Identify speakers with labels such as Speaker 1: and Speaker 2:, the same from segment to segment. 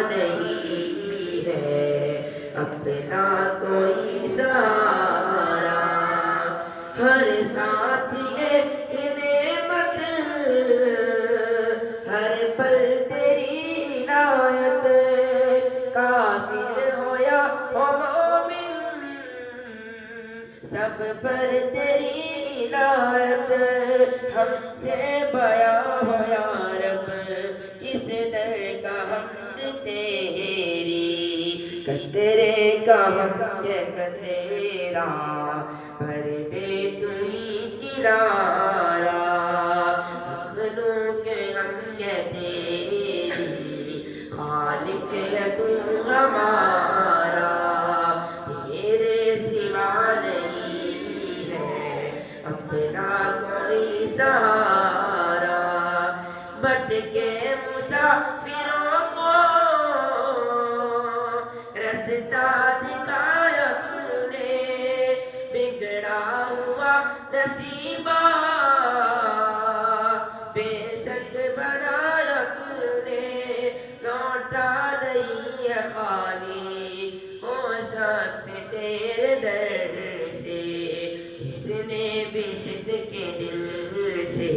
Speaker 1: نہیں ہے اپنا کوئی سہارا، ہر سانس ایک نعمت، ہر پل تیری عنایت، کافر ہو یا ہو مومن سب پر تیری عنایت، ہم سے بیاں ہو یا رب کس در کا حمد تیری، قطرے کا حمد قطرہ بھر دے تو ہی کنارہ، مخلوق ہم ہے تیری خالق ہے تو ہمارا، تیرے سوا نہیں ہے اپنا کوئی سہارا، بٹ کے مسافروں کو رستہ دکھایا تو نے، بگڑا ہوا نصیبہ بے شک بنایا تو نے، لوٹا نہیں ہے خالی وہ شخص تیرے در سے، جس نے بھی صدق کے دل سے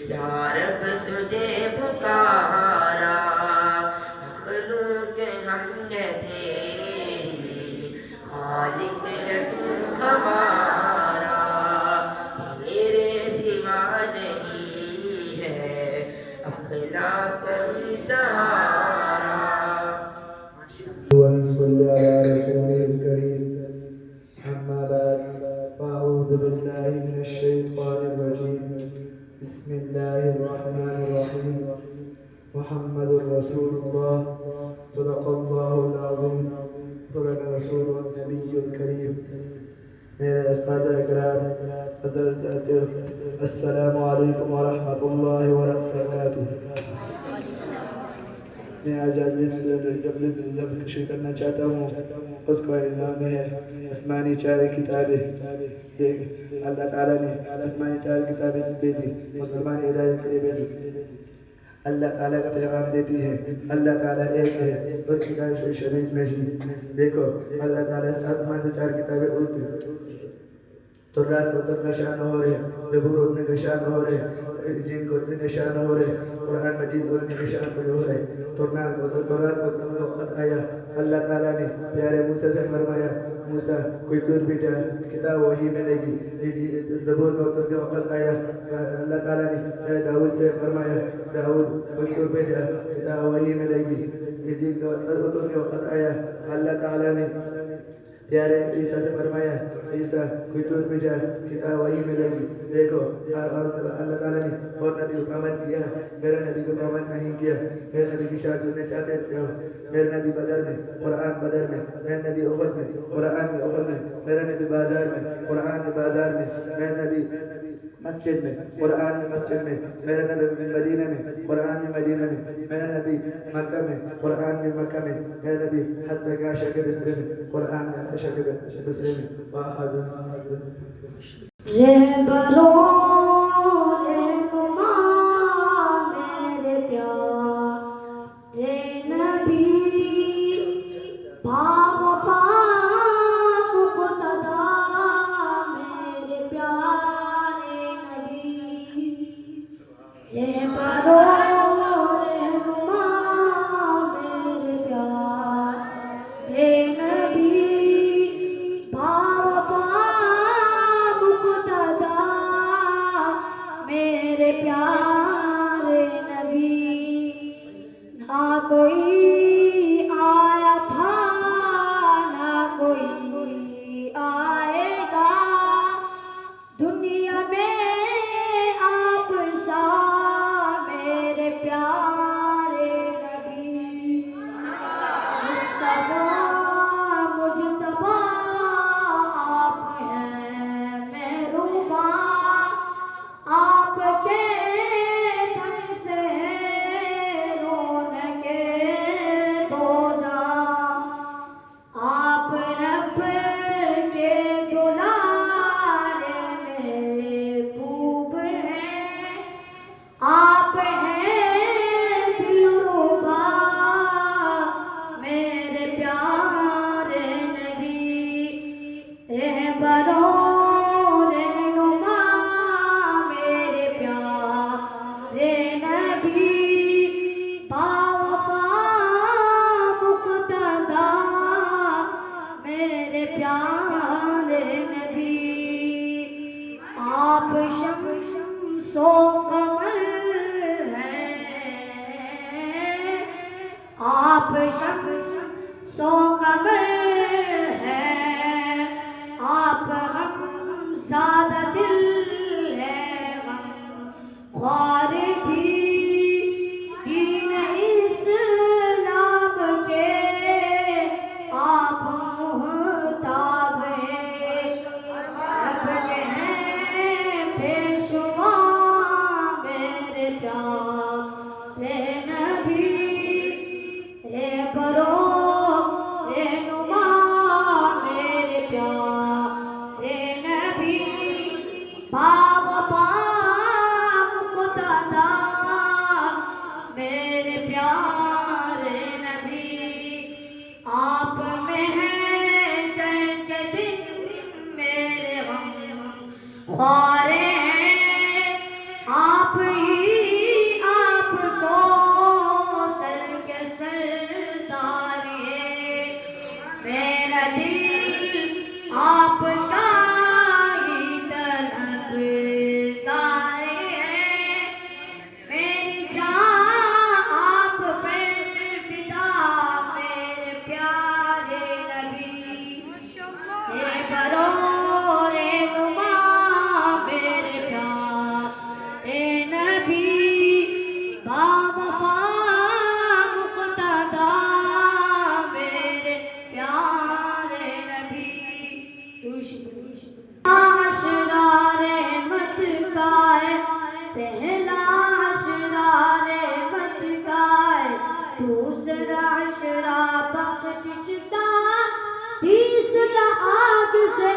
Speaker 1: یا رب تجھے پکارا، مخلوق ہم ہے تیری خالق ہے تو ہمارا، تیرے سوا نہیں ہے اپنا کوئی سہارا۔
Speaker 2: صلی علی رسول الکریم، اما بعد فاعوذ باللہ من الشیطان الرجیم، بسم اللہ الرحمن الرحیم، محمد رسول اللہ، صدق اللہ العظیم، صدق رسول النبی الکریم۔ میرے اساتذہ اکرام، حضرات، السلام علیکم ورحمۃ اللہ وبرکاتہ۔ میں آج جب شروع کرنا چاہتا ہوں اس کا عنوان ہے آسمانی چار کتابیں۔ اللہ تعالیٰ نے آسمانی چار کتابیں بھیجی، مسلمان ہدایت کے لیے بھیجی، اللہ تعالیٰ کا پیغام دیتی ہے، اللہ تعالیٰ ایک ہے، اس کی کوئی شریک نہیں۔ دیکھو اللہ تعالیٰ آسمان سے چار کتابیں اتری، تورات کو اتنے شان ہو رہے، زبور اتنے کا شان ہو رہے، انجیل کو اتنے شان ہو رہے، قرآن مجید اتنے کا شان ہو رہے، تورات کو اتنے وقت آیا، اللہ تعالیٰ نے پیارے موسیٰ سے فرمایا موسیٰ کوئی دور بھیجا کتاب وہی ملے گی، زبور کو اتنے وقت آیا، اللہ تعالیٰ نے داؤد سے فرمایا داؤد کوئی دور بھیجا کتاب وہی ملے گی، انجیل کو اتنے وقت آیا، اللہ تعالیٰ نے پیارے عیسیٰ سے فرمایا عیسیٰ کوئی دور بھیجا کتاب وہی ملے گی۔ دیکھو اللہ تعالیٰ نے اور نبی کو پابند کیا، میرے نبی کو پابند نہیں کیا، میرے نبی کی شان سننے چاہتے ہو، میرے نبی بدر میں قرآن بدر میں، میرے نبی احد میں قرآن میں احد میں، میرے نبی بازار میں قرآن میں بازار میں، میرے نبی مسجد میں قرآن میں مسجد میں، میرے نبی مدینہ میں قرآن میں مدینہ میں، میرے نبی مکہ میں قرآن میں مکہ میں، میرے نبی حتی کہ عشق بصرے میں قرآن میں عشق بصرے میں۔
Speaker 3: رہبروں رہنما میرے پیارے نبی، باوفا مقتدی میرے پیارے نبی، رہبروں رہنما میرے پیارے نبی، باوفا مقتدی میرے پیارے نبی، نہ کوئی آیا تھا نہ کوئی آئے گا دنیا میں آپ سا میرے پیارے نبی، مصطفیٰ مجتبیٰ آپ ہیں مہرباں، آپ کے دم سے ہے رونق آپ شمس و قمر ہیں، آپ ہم سادہ دل ہے، غم خوار بھی دین اسلام کے آپ محتاب ہیں، رب کے ہیں پیشوا میرے پیارے نبی، رہبرو رہنما میرے پیارے نبی، باوفا مقتدا میرے پیارے نبی، آپ میں ہے شر کے دن میرے غم خوارے ہیں، آپ ہی آپ کو سر کے سردار ہیں، میرا دل آپ کا ہی طلبگار ہے، میری جان آپ پر فدا میرے پیارے نبی، رہبرو رہنما میرے پیارے نبی، باوفا مقتدا میرے پیارے نبی، عشرہ رحمت کا ہے، پہلا عشرہ رحمت کا ہے، دوسرا عشرہ بخشش کا، تیسرا آگ سے